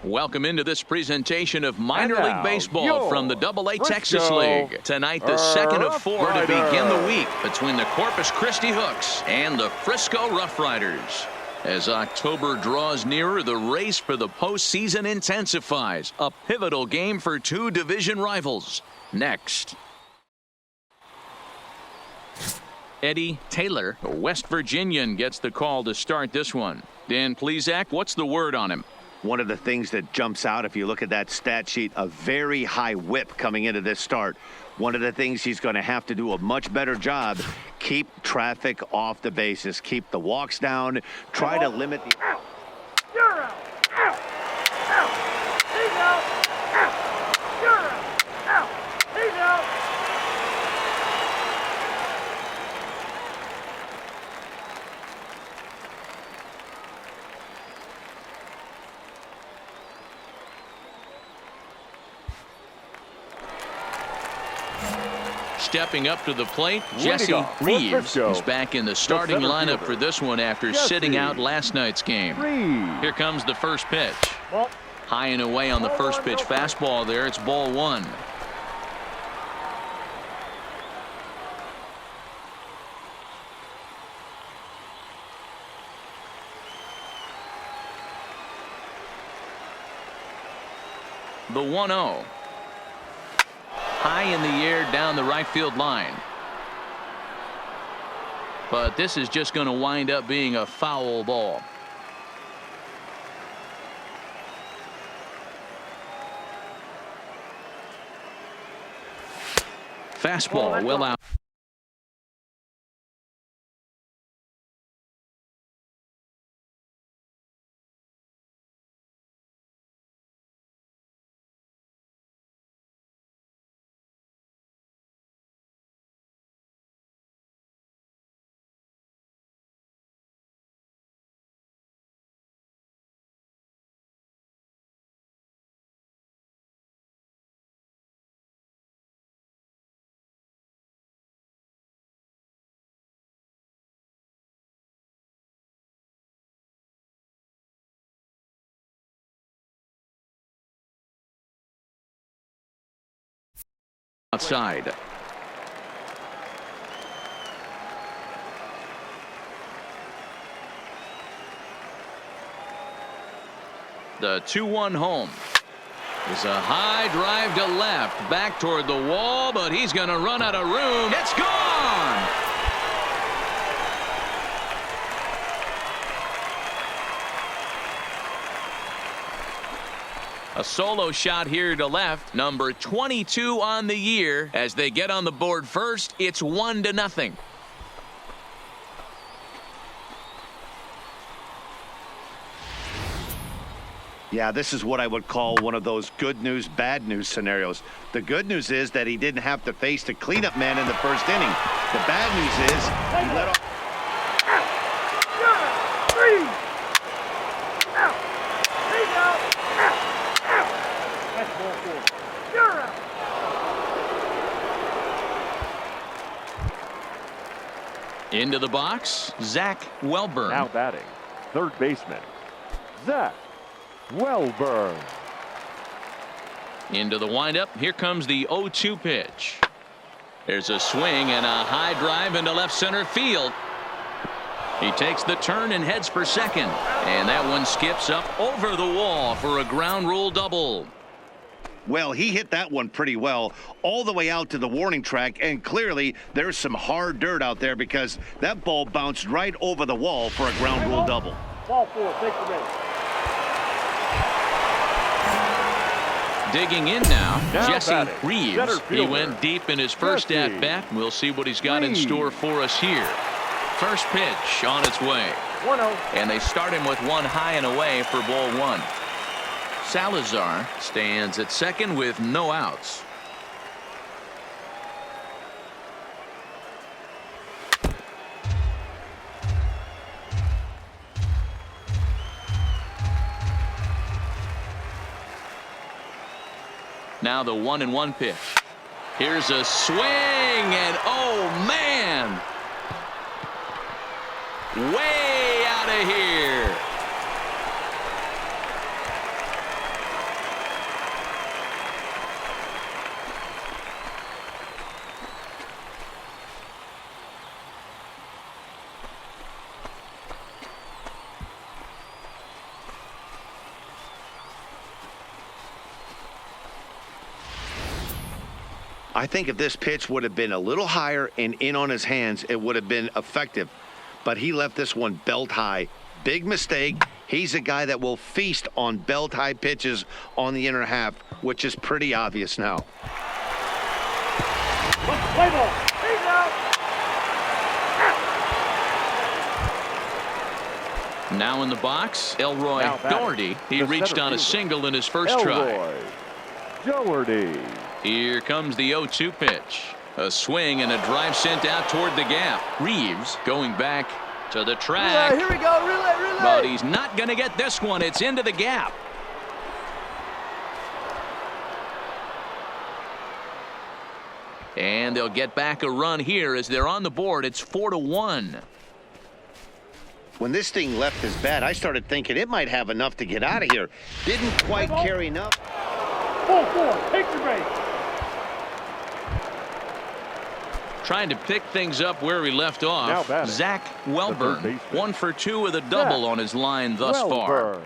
Welcome into this presentation of minor league baseball from the AA Texas League. Tonight, the second of four to begin the week between the Corpus Christi Hooks and the Frisco Rough Riders. As October draws nearer, the race for the postseason intensifies. A pivotal game for two division rivals. Next. Eddie Taylor, a West Virginian, gets the call to start this one. Dan Plesac, what's the word on him? One of the things that jumps out, if you look at that stat sheet, a very high whip coming into this start. One of the things he's going to have to do a much better job, keep traffic off the bases, keep the walks down, try to limit the... Out. You're out. Out. Out. He's out. Out. You're out. Out. He's out. Stepping up to the plate, Jesse Reeves is back in the starting lineup for this one after sitting out last night's game. Here comes the first pitch. High and away on the first pitch fastball there. It's ball one. The 1-0. High in the air down the right field line. But this is just going to wind up being a foul ball. Fastball well out. Outside. The 2-1 home is a high drive to left, back toward the wall, but he's going to run out of room. It's gone. A solo shot here to left, number 22 on the year. As they get on the board first, it's 1-0. Yeah, this is what I would call one of those good news, bad news scenarios. The good news is that he didn't have to face the cleanup man in the first inning. The bad news is he let off. Into the box, Zach Welburn. Now batting, third baseman, Zach Welburn. Into the windup. Here comes the 0-2 pitch. There's a swing and a high drive into left center field. He takes the turn and heads for second. And that one skips up over the wall for a ground rule double. Well, he hit that one pretty well all the way out to the warning track, and clearly there's some hard dirt out there because that ball bounced right over the wall for a ground rule double. Ball four, take the base. Digging in now Jesse batting, Reeves. He went deep in his first at-bat. We'll see what he's got in store for us here. First pitch on its way. 1-0. And they start him with one high and away for ball one. Salazar stands at second with no outs. Now the 1-1 pitch. Here's a swing, and oh man, way out of here. I think if this pitch would have been a little higher and in on his hands, it would have been effective. But he left this one belt high. Big mistake. He's a guy that will feast on belt high pitches on the inner half, which is pretty obvious now. Play ball. He's out. Now in the box, Elroy Now batting, Doherty. He the reached center on a fielder, single in his first try. Elroy Doherty. Here comes the 0-2 pitch. A swing and a drive sent out toward the gap. Reeves going back to the track. Relay, here we go. Relay. But he's not going to get this one. It's into the gap. And they'll get back a run here as they're on the board. It's 4-1. When this thing left his bat, I started thinking it might have enough to get out of here. Didn't quite carry enough. 4-4. Take your base. Trying to pick things up where he left off. Zach Welburn, 1 for 2 with a double on his line thus far.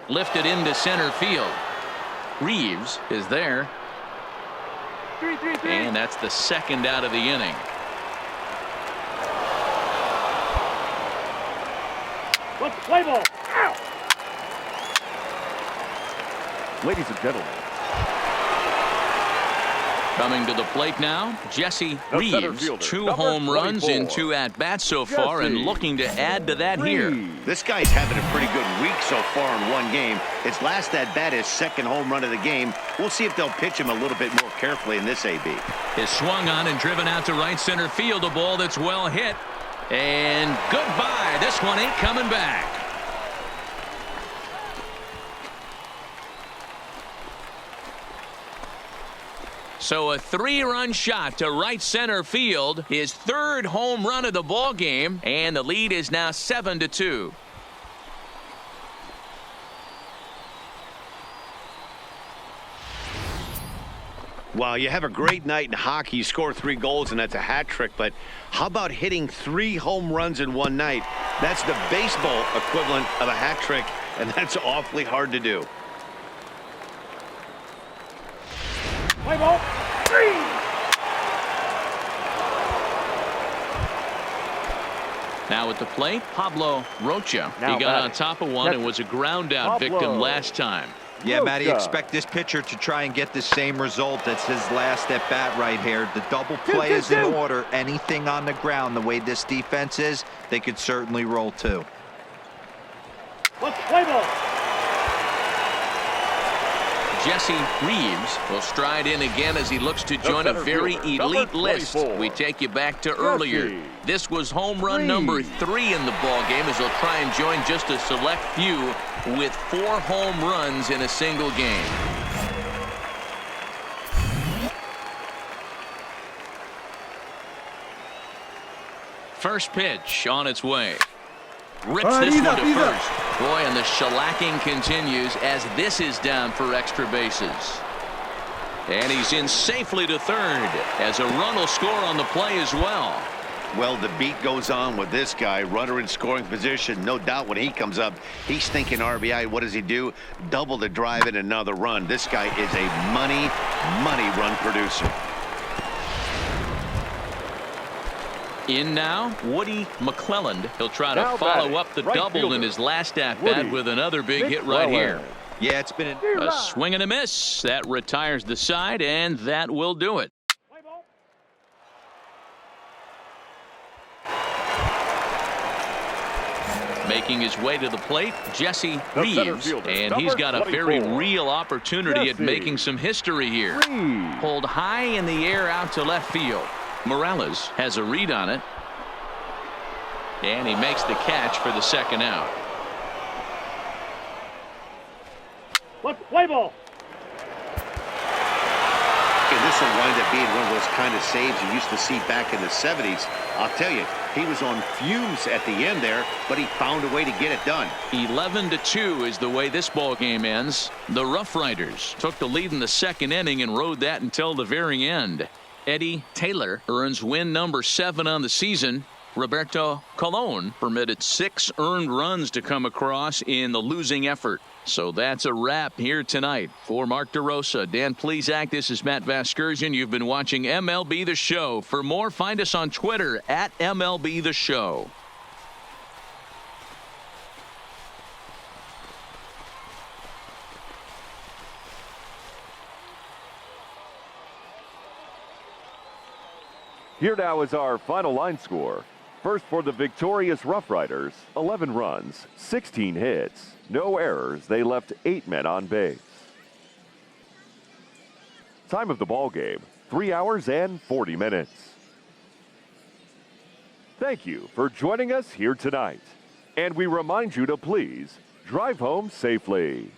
Lifted into center field. Reeves is there. 3-3-3. And that's the second out of the inning. Let's play ball. Out. Ladies and gentlemen, Coming to the plate now, Jesse The center Reeves. fielder, 2 number home runs 24. in 2 at-bats so far, and Jesse looking to add to that here. This guy's having a pretty good week so far in one game. His last at-bat is second home run of the game. We'll see if they'll pitch him a little bit more carefully in this AB. Is swung on and driven out to right center field. A ball that's well hit. And goodbye. This one ain't coming back. So a 3-run shot to right center field. His 3rd home run of the ball game, and the lead is now 7-2. Well, you have a great night in hockey. You score 3 goals, and that's a hat trick. But how about hitting 3 home runs in one night? That's the baseball equivalent of a hat trick, and that's awfully hard to do. Play ball. 3. Now at the plate, Pablo Rocha. Now He got batting. on top of one and was a ground out Pablo. victim last time. Yeah, Matty, Rocha. expect this pitcher to try and get the same result. That's his last at bat right here. The double play is in order. Anything on the ground, the way this defense is, they could certainly roll too. Let's play ball. Jesse Reeves will stride in again as he looks to join a center very fielder, elite number list. 24. We take you back to earlier. Jesse This was home run Reeves. number 3 in the ball game as he'll try and join just a select few with 4 home runs in a single game. First pitch on its way. Rips this one to first. Boy, and the shellacking continues as this is down for extra bases. And he's in safely to third as a run will score on the play as well. Well, the beat goes on with this guy. Runner in scoring position. No doubt when he comes up, he's thinking RBI. What does he do? Double the drive and another run. This guy is a money run producer. In now, Woody McClelland. He'll try to Now follow batting, up the right double fielder, in his last at-bat Woody with another big hit right here. Yeah, it's been A swing and a miss. That retires the side, and that will do it. Play ball. Making his way to the plate, Jesse The center Reeves, fielder, and number he's got a very 24. real opportunity at Jesse making some history here. Reeves. Pulled high in the air out to left field. Morales has a read on it, and he makes the catch for the second out. Let's play ball. And this will wind up being one of those kind of saves you used to see back in the 70s. I'll tell you, he was on fumes at the end there, but he found a way to get it done. 11-2 is the way this ball game ends. The Rough Riders took the lead in the second inning and rode that until the very end. Eddie Taylor earns win number 7 on the season. Roberto Colon permitted 6 earned runs to come across in the losing effort. So that's a wrap here tonight. For Mark DeRosa, Dan Plesac, this is Matt Vasgersian. You've been watching MLB The Show. For more, find us on Twitter at MLB The Show. Here now is our final line score. First for the victorious Rough Riders, 11 runs, 16 hits, no errors. They left 8 men on base. Time of the ball game, 3 hours and 40 minutes. Thank you for joining us here tonight. And we remind you to please drive home safely.